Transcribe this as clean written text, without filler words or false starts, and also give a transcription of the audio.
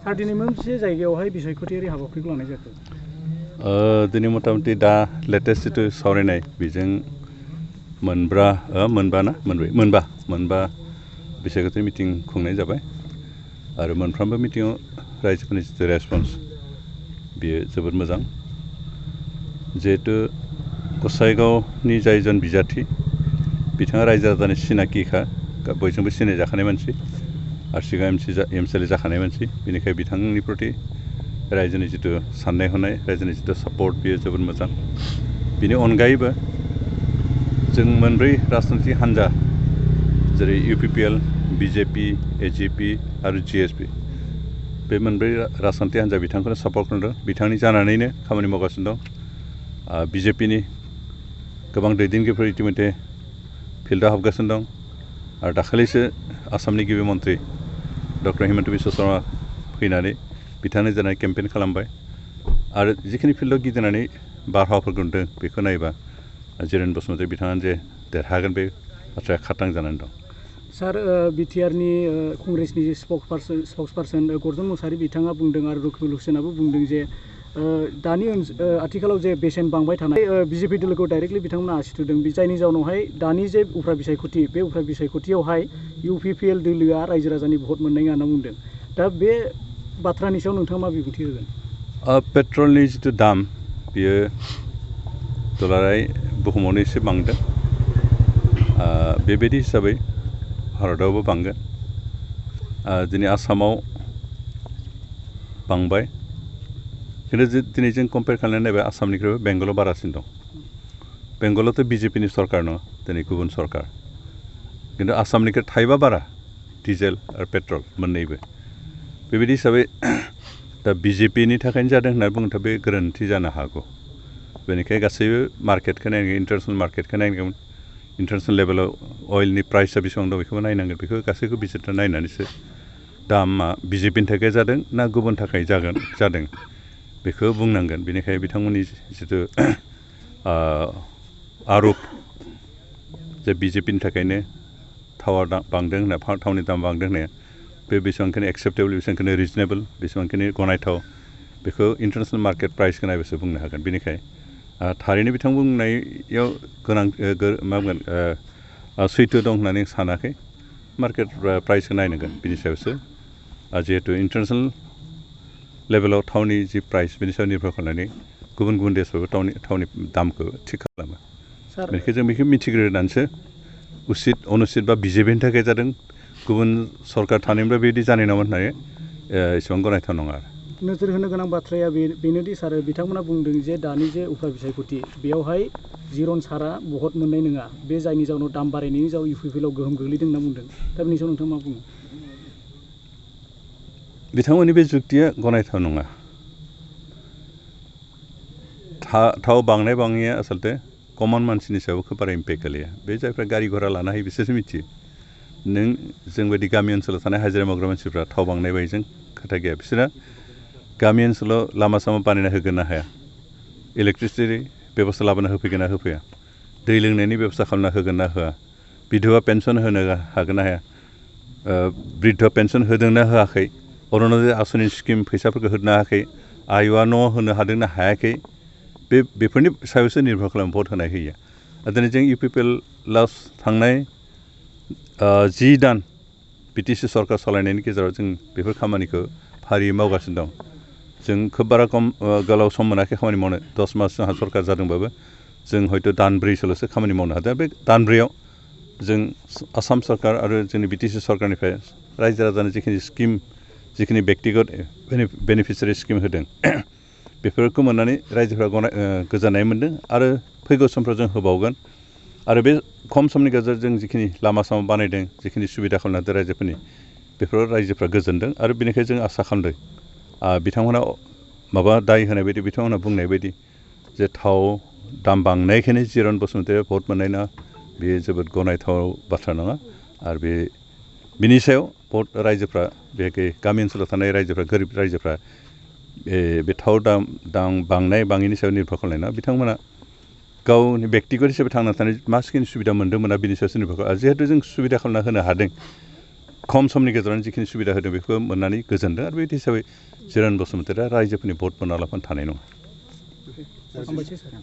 सार दिनै मोनसे जायगायावहाय बिसायख'थियारि हाबाफारिखौ लानाय जाखो? दिनै मथा-मथि दा लेटेस्ट जिथु सावरायनाय बेजों मोनबा बिसायख'थि मिटिं खुंनाय जाबाय आरो मोनफ्रोमबो मिटिङाव रायजोफोरनि जिथु रेसपन्स बेयो जोबोद मोजां। जिहेतु गसाइगावनि जायजन बिजाथि बिथाङा रायजो राजानि सिनाखिखा बयजोंबो सिनायजाखानाय मानसि आरो सिगां एमसिएलए जाखानाय मानसि, बेनिखायनो बिथांनि प्रति रायजोनि जिथु साननाय हनाय रायजोनि जिथु सापर्ट बेयो जोबोद मोजां। बिनि अनगायैबो जों मोनब्रै राजनितिक हान्जा जेरै इउपिपिएल, बिजेपि, एजिपि आरो जिएसपि बे मोनब्रै राजनितिक हान्जा बिथांखौनो सापर्ट खालामदों। बिथांनि जानानैनो खामानि मावगासिनो दं। बिजेपिनि गोबां दैदेनगिरिफोर इतिमध्य फिल्डआव हाबगासिनो दं आरो दाखालिसो आसामनि गिबि मन्त्रि डक्टर हिमन्त बिश्व शर्मा फैनानै बिथांनि जानाय केम्पेइन खालामबाय आरो जिखिनि फिल्डआव गिदिंनानै बारहावाफोरखौ नुदों बेखौ नायोबा जिरेन बसुमतारी बिथाङा जे देरहागोन बे बाथ्राया खाथां जानानै दं। सार बिटिआरनि कंग्रेसनि स्पक्सपारसन गर्जन मुसाहारि बिथाङा बुंदों आरो रकिबुल हुसेनाबो बुंदों जे दानि आथिखालाव जे बेसेन बांबाय थानाय बिजेपि दोलोखौ डाइरेक्टलि बिथांमोना आसि थुदों, जायनि जाउनावहाय दानि जे उफ्रा बिसायख'थि बे उफ्रा बिसायख'थियावहाय इउपिपिएल दोलोआ रायजो राजानि भट मोननाय नङा होनना बुंदों। दा बे बाथ्रानि सायाव नोंथाङा मा बिबुंथि होगोन? पेट्रलनि जिथु दाम बियो दुलाराय बुहुमावनो एसे बांदों। बेबायदि हिसाबै भारतआवबो बांगोन। दिनै आसामाव बांबाय, खिन्थु दिनै जों कम्पेयार खालामनानै नायबाय आसामनिख्रुइबो बेंगलाव बारासिन दं। बेंगलावथ' बिजेपिनि सरकार नङा, दिनै गुबुन सरकार, खिन्थु आसामनिख्रुइ थाइबा बारा डिजेल आरो पेट्रल मोननैबो। बेबायदि हिसाबै दा बिजेपिनि थाखायनो जादों होनना बुङोब्ला बे गोरोन्थि जानो हागौ। बेनिखायनो गासैबो मार्केटखौ नायनांगोन, इन्टारनेसनेल मार्केटखौ नायनांगोन, इन्टारनेसनेल लेभेलाव अइलनि प्राइसआ बेसेबां दं बेखौबो नायनांगोन। बेखौ गासैखौबो बिजिरना नायनानैसो दामा बिजेपिनि थाखाय जादों ना गुबुन थाखाय जादों बेखौ बुंनांगोन। बेनिखायनो बिथांमोननि जिथु आर'प जे बिजेपिनि थाखायनो थावा बांदों होनना, थावनि दाम बांदों होननाया बे बेसेबांखिनि एक्सेप्टेबल, बेसेबांखिनि रिजनेबल, बेसेबांखिनि गनायथाव बेखौ इन्टारनेसनेल मार्केट प्राइसखौ नायबासो बुंनो हागोन। बेनिखायनो थारैनो बिथां बुंनायाव मा बुंगोन सैथो दं होननानै सानाखै। मार्केट प्राइसखौ नायनांगोन बिनि सायावसो। जिहेतु इन्टारनेसनेल लेभेलाव थावनि जि प्राइस बेनि सायाव निर्भर खालामनानै गुबुन गुबुन देशफ्राबो थावनि दामखौ थिग खालामो। बेनिखायनो जों बेखौ मिथिग्रोनानैसो उसित अनुसित बा बिजेपिनि थाखाय जादों, गुबुन सरकार थानायनिफ्राय बेबायदि जानाय नङामोन होननानै एसेबां गनायथाव नङा आरो। नोजोर होनो गोनां बाथ्राया बेनोदि सार बिथांमोना बुंदों जे दानि जे उफ्रा बिसायख'थि बेयावहाय जिरन सारा भट मोननाय नङा, बे जायनि जाउनाव दाम बारायनायनि जाउनाव इउपिपिएलआव गोहोम गोग्लैदों होनना बुंदों। दा बेनि सायाव नोंथाङा मा बुङो? बिथांमोननि बे जुक्तिया गनायथाव नङा। थाव बांनाय बाङैया आसलते कमन मानसिनि सायाव खोब बारा इम्पेक्ट गोलैया। बे जायफ्रा गारि घरा लानो हायो बिसोरसो मिथियो। जोंबायदि गामि ओनसोलाव थानाय हाजिरा मावग्रा मानसिफ्रा थाव बांनाय बायदिजों खोथा गैया। बिसोरहा गामि ओनसोलाव लामा सामा बानायना होगोन ना हाया, इलेक्ट्रिसिटि बेबस्था लाबोना होफैगोन ना होफैया, दै लोंनायनि बेबस्था खालामना होगोन ना होआ, बिधवा पेन्सन होनो हागोन ना हाया, बृद्ध पेन्सन होदों ना होआखै, अरुण'दय आसनि स्किम फैसाफोरखौ होनो हायाखै, आयुआ न' होनो हादों ना हायाखै, बेफोरनि सायावसो निर्भर खालामो भट होनाय होयिया। दिनै जों इउपिपिएलआव थांनाय 10 दान बिटिसि सरकार सालायनायनि गेजेराव जों बेफोर खामानिखौ फारियै मावगासिनो दं। जों खोब बारा गोलाव सम मोनाखै खामानि मावनो। 10 मास जोंहा सरकार जादोंबाबो जों हयथ' दानब्रैसोल'सो खामानि मावनो हादों। बे दानब्रैयाव जों आसाम सरकार आरो जोंनि बिटिसि सरकारनिफ्राय रायजो राजानो जिखिनि स्किम, जिखिनि बेक्तिगत बेनिफिसियारि स्किम होदों बेफोरखौ मोननानै रायजोफ्रा गोजोननाय मोन्दों आरो फैगौ समफ्राव जों होबावगोन। आरो बे खम समनि गेजेराव जों जिखिनि लामा सामा बानायदों, जिखिनि सुबिदा खालामना होदों रायजोफोरनि, बेफोराव रायजोफ्रा गोजोनदों आरो बेनिखायनो जों आसा खालामदों बिथांमोना माबा दाय होनाय बायदि, बिथांमोना बुंनाय बायदि जे थाव दाम बांनायखायनो जिरन बसुमतारीया भट मोननाय नङा, बेयो जोबोद गनायथाव बाथ्रा नङा। आरो बिनि सायाव भट रायजोफ्रा, बे गामि ओनसोलाव थानाय रायजोफ्रा, गोरिब रायजोफ्रा बे थाव दाम बांनाय बाङैनि सायाव निर्भर खालामनाय नङा। बिथांमोना गावनि बेक्तिगत हिसाबै थांना थानाय माखिनि सुबिदा मोन्दों मोना बिनि सायावसो निर्भर खालामो। जिहेतु जों सुबिदा खालामना होनो हादों, खम समनि गेजेरावनो जिखिनि सुबिदा होदों बेखौ मोननानै गोजोनदों आरो बेबायदि हिसाबै चिरन बसुमतारीया रायजोफोरनि भट मोना लाफानो थानाय नङा। हामबायसै सार।